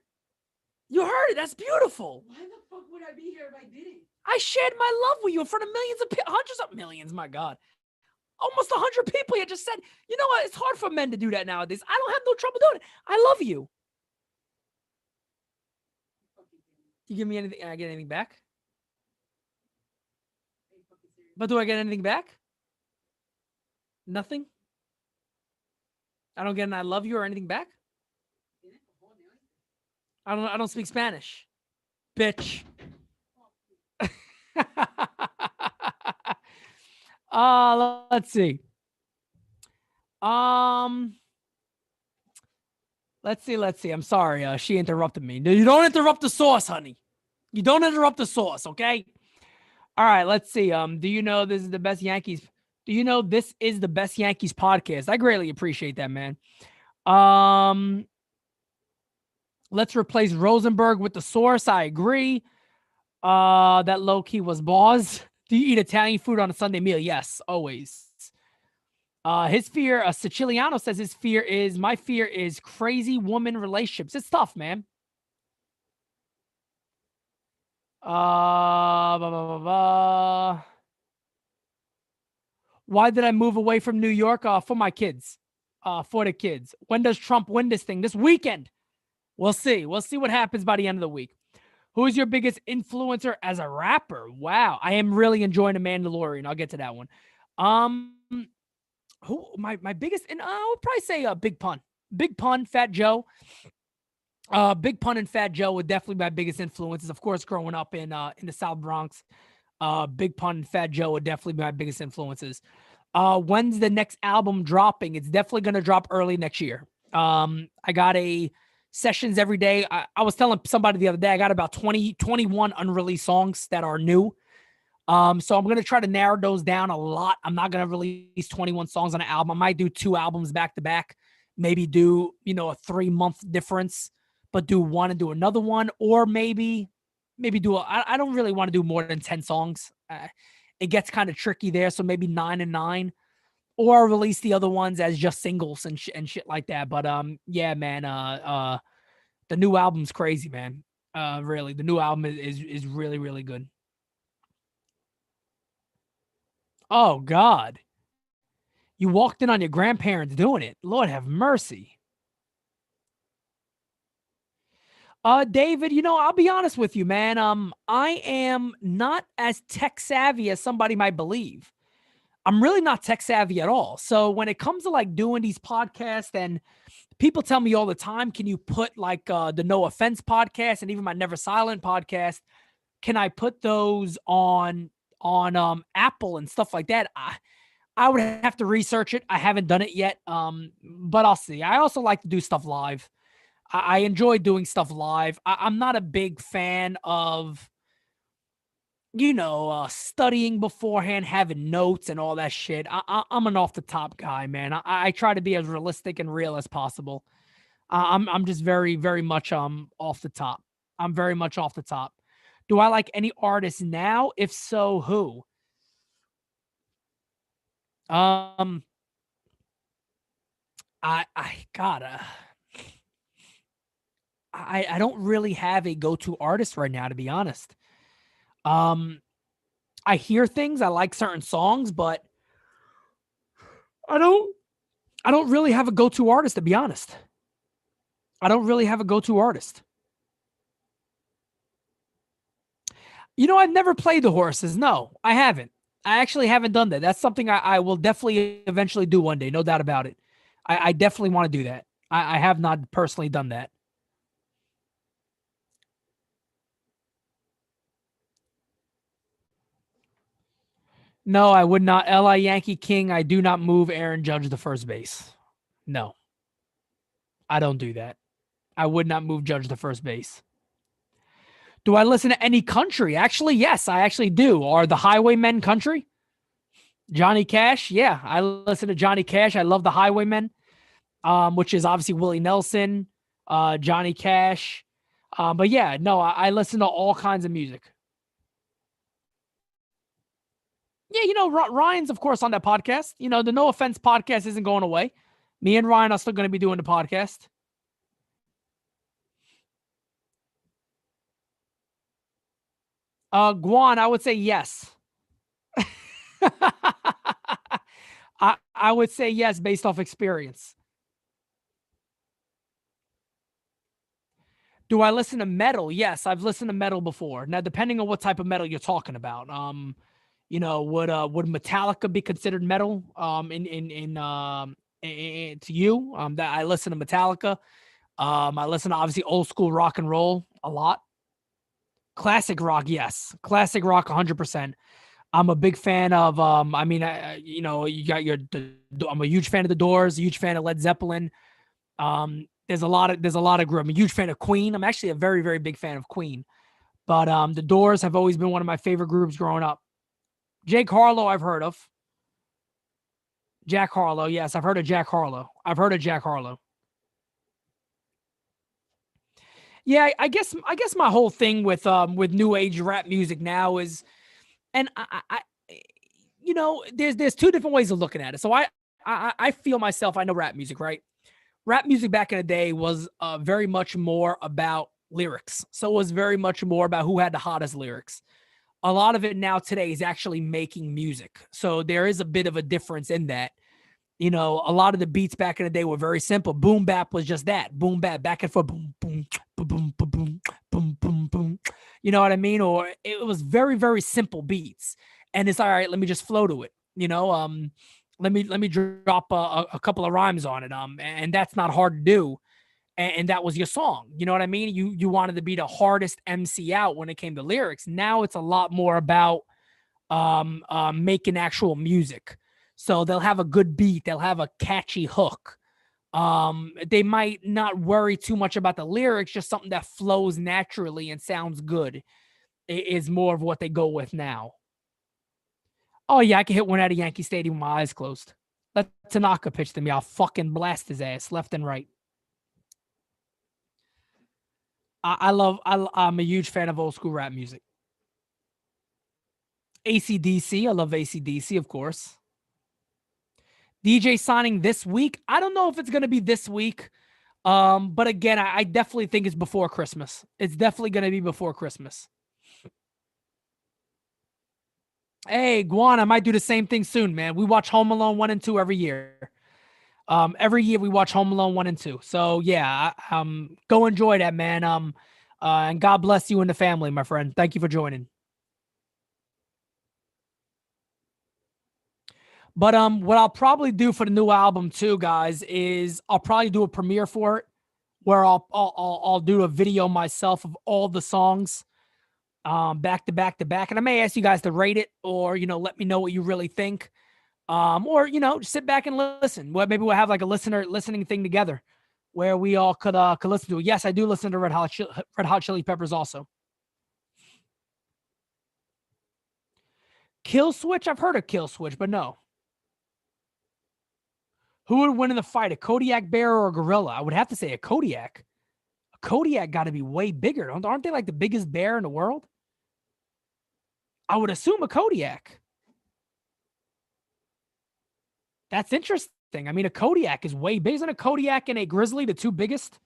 You heard it. That's beautiful. Why the fuck would I be here if I didn't? I shared my love with you in front of millions of people, hundreds of millions. My God, almost 100 people. You just said, you know what? It's hard for men to do that nowadays. I don't have no trouble doing it. I love you. You give me anything? I get anything back? But do I get anything back? Nothing? I don't get an I love you or anything back? I don't speak Spanish. Bitch. Let's see. Let's see. I'm sorry. She interrupted me. No, you don't interrupt the sauce, honey. You don't interrupt the sauce, okay? All right, let's see. Do you know this is the best Yankees? Do you know this is the best Yankees podcast? I greatly appreciate that, man. Let's replace Rosenberg with the source. I agree. That low key was Boz. Do you eat Italian food on a Sunday meal? Yes, always. His fear, Siciliano says my fear is crazy woman relationships. It's tough, man. Blah, blah, blah, blah. Why did I move away from New York? For my kids. For the kids. When does Trump win this thing? This weekend. We'll see. We'll see what happens by the end of the week. Who is your biggest influencer as a rapper? Wow. I am really enjoying The Mandalorian. I'll get to that one. Who my biggest, and I would probably say Big Pun. Big Pun, Fat Joe. Big Pun and Fat Joe were definitely my biggest influences. Of course, growing up in the South Bronx, Big Pun and Fat Joe are definitely my biggest influences. When's the next album dropping? It's definitely going to drop early next year. I got a sessions every day. I was telling somebody the other day, I got about 21 unreleased songs that are new. So I'm going to try to narrow those down a lot. I'm not going to release 21 songs on an album. I might do 2 albums back to back, maybe do, a 3-month difference, but do one and do another one, or maybe do I don't really want to do more than 10 songs. It gets kind of tricky there. So maybe 9 and 9, or release the other ones as just singles and shit like that. But, yeah, man, the new album's crazy, man. Really, the new album is really, really good. Oh, God. You walked in on your grandparents doing it. Lord have mercy. David, I'll be honest with you, man. I am not as tech savvy as somebody might believe. I'm really not tech savvy at all. So when it comes to like doing these podcasts, and people tell me all the time, can you put like the No Offense podcast and even my Never Silent podcast, can I put those on Apple and stuff like that? I would have to research it. I haven't done it yet. But I'll see. I also like to do stuff live. I enjoy doing stuff live. I'm not a big fan of, studying beforehand, having notes and all that shit. I'm an off the top guy, man. I try to be as realistic and real as possible. I'm just very, very much off the top. I'm very much off the top. Do I like any artists now? If so, who? I gotta. I don't really have a go-to artist right now, to be honest. I hear things, I like certain songs, but I don't really have a go-to artist, to be honest. I don't really have a go-to artist. I've never played the horses. No, I haven't. I actually haven't done that. That's something I will definitely eventually do one day. No doubt about it. I definitely want to do that. I have not personally done that. No, I would not. L.I. Yankee King, I do not move Aaron Judge to first base. No, I don't do that. I would not move Judge to first base. Do I listen to any country? Actually, yes, I actually do. Are the Highwaymen country? Johnny Cash? Yeah, I listen to Johnny Cash. I love the Highwaymen, which is obviously Willie Nelson, Johnny Cash. But yeah, no, I listen to all kinds of music. Yeah, Ryan's, of course, on that podcast. The No Offense podcast isn't going away. Me and Ryan are still going to be doing the podcast. Guan, I would say yes. I would say yes based off experience. Do I listen to metal? Yes, I've listened to metal before. Now, depending on what type of metal you're talking about, would Metallica be considered metal? To you, that I listen to Metallica. I listen to obviously old school rock and roll a lot. Classic rock, yes. Classic rock, 100%. I'm a big fan of. You got I'm a huge fan of the Doors. A huge fan of Led Zeppelin. There's a lot of group. I'm a huge fan of Queen. I'm actually a very, very big fan of Queen. But the Doors have always been one of my favorite groups growing up. Jake Harlow, I've heard of. Jack Harlow, yes, I've heard of Jack Harlow. Yeah, I guess my whole thing with new age rap music now is And you know, there's two different ways of looking at it. So I feel myself, I know rap music, right? Rap music back in the day was very much more about lyrics. So it was very much more about who had the hottest lyrics. A lot of it now today is actually making music. So there is a bit of a difference in that. You know, a lot of the beats back in the day were very simple. Boom bap was just that. Boom bap, back and forth, boom, boom, boom, boom, boom, boom, boom, boom, boom. You know what I mean? Or it was very, very simple beats. And it's all right, let me just flow to it. You know, let me drop a couple of rhymes on it. And that's not hard to do. And that was your song. You know what I mean? You wanted to be the hardest MC out when it came to lyrics. Now it's a lot more about making actual music. So they'll have a good beat, they'll have a catchy hook. They might not worry too much about the lyrics, just something that flows naturally and sounds good is more of what they go with now. Oh yeah, I can hit one out of Yankee Stadium with my eyes closed. Let Tanaka pitch to me, I'll fucking blast his ass left and right. I'm a huge fan of old school rap music. AC/DC, I love AC/DC, of course. DJ signing this week. I don't know if it's going to be this week. But again, I definitely think it's before Christmas. It's definitely going to be before Christmas. Hey, Guan, I might do the same thing soon, man. We watch Home Alone 1 and 2 every year. Every year we watch Home Alone 1 and 2. So yeah, go enjoy that, man. And God bless you and the family, my friend. Thank you for joining. But what I'll probably do for the new album too, guys, is I'll probably do a premiere for it where I'll do a video myself of all the songs, back to back to back, and I may ask you guys to rate it or let me know what you really think, or just sit back and listen. Well, maybe we'll have like a listening thing together where we all could listen to it. Yes, I do listen to Red Hot Chili Peppers also. Kill Switch, I've heard of Kill Switch, but no. Who would win in the fight, a Kodiak bear or a gorilla? I would have to say a Kodiak. A Kodiak got to be way bigger. Aren't they like the biggest bear in the world? I would assume a Kodiak. That's interesting. I mean, a Kodiak is way big. Isn't a Kodiak and a grizzly the two biggest?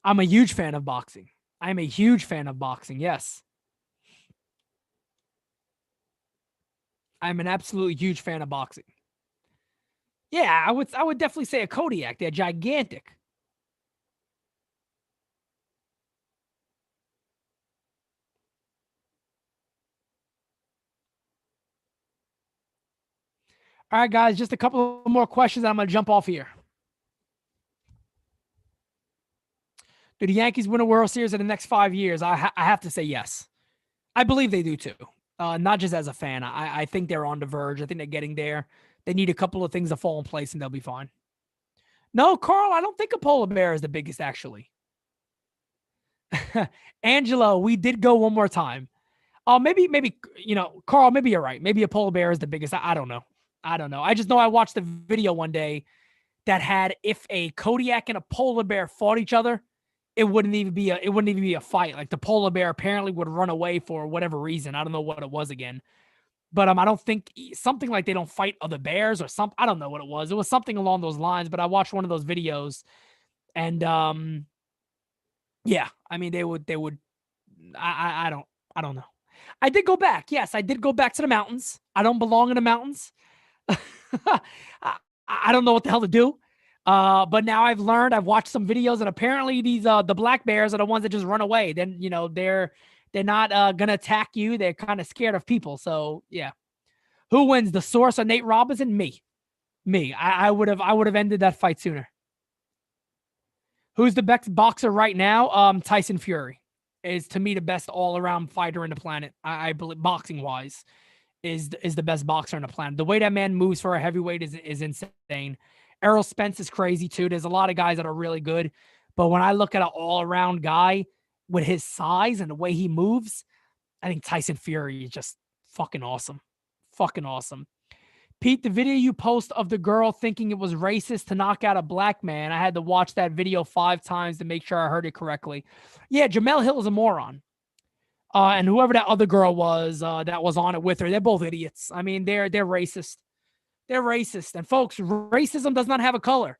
I'm a huge fan of boxing. I'm a huge fan of boxing, yes. I'm an absolutely huge fan of boxing. Yeah, I would definitely say a Kodiak. They're gigantic. All right, guys, just a couple more questions and I'm going to jump off here. Do the Yankees win a World Series in the next 5 years? I have to say yes. I believe they do too. Not just as a fan. I think they're on the verge. I think they're getting there. They need a couple of things to fall in place and they'll be fine. No, Carl, I don't think a polar bear is the biggest, actually. Angelo, we did go one more time. Maybe, Carl, maybe you're right. Maybe a polar bear is the biggest. I don't know. I just know I watched a video one day that had if a Kodiak and a polar bear fought each other, it wouldn't even be a fight. Like the polar bear apparently would run away for whatever reason. I don't know what it was again. But I don't think something like they don't fight other bears or something. I don't know what it was. It was something along those lines, but I watched one of those videos and yeah, I mean they would I don't know. I did go back. Yes, I did go back to the mountains. I don't belong in the mountains. I don't know what the hell to do. But now I've learned, I've watched some videos and apparently these the black bears are the ones that just run away. Then, they're not gonna attack you. They're kind of scared of people. So yeah. Who wins, the Source or Nate Robinson? Me. I would have ended that fight sooner. Who's the best boxer right now? Tyson Fury is to me the best all-around fighter in the planet. I believe boxing wise is the best boxer on the planet. The way that man moves for a heavyweight is insane. Errol Spence is crazy too. There's a lot of guys that are really good, but when I look at an all-around guy with his size and the way he moves, I think Tyson Fury is just fucking awesome. Fucking awesome. Pete, the video you post of the girl thinking it was racist to knock out a black man, I had to watch that video 5 times to make sure I heard it correctly. Yeah, Jamel Hill is a moron. And whoever that other girl was that was on it with her, they're both idiots. I mean, they're racist. They're racist. And folks, racism does not have a color.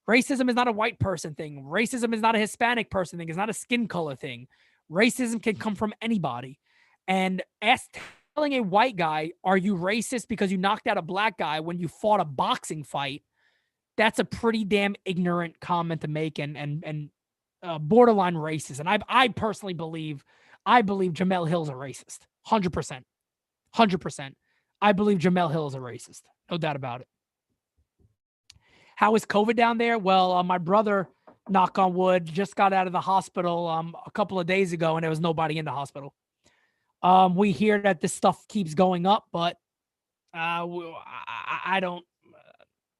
Racism is not a white person thing. Racism is not a Hispanic person thing. It's not a skin color thing. Racism can come from anybody. And telling a white guy, are you racist because you knocked out a black guy when you fought a boxing fight? That's a pretty damn ignorant comment to make and borderline racist. And I personally believe Jamel Hill's a racist. 100%. 100%. I believe Jamel Hill is a racist. No doubt about it. How is COVID down there? Well, my brother, knock on wood, just got out of the hospital a couple of days ago, and there was nobody in the hospital. We hear that this stuff keeps going up, but I don't.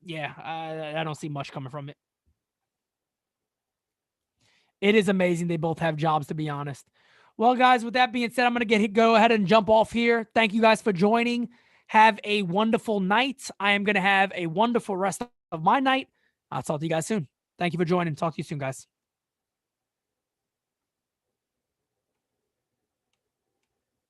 I don't see much coming from it. It is amazing they both have jobs, to be honest. Well, guys, with that being said, I'm going to go ahead and jump off here. Thank you guys for joining. Have a wonderful night. I am going to have a wonderful rest of my night. I'll talk to you guys soon. Thank you for joining. Talk to you soon, guys.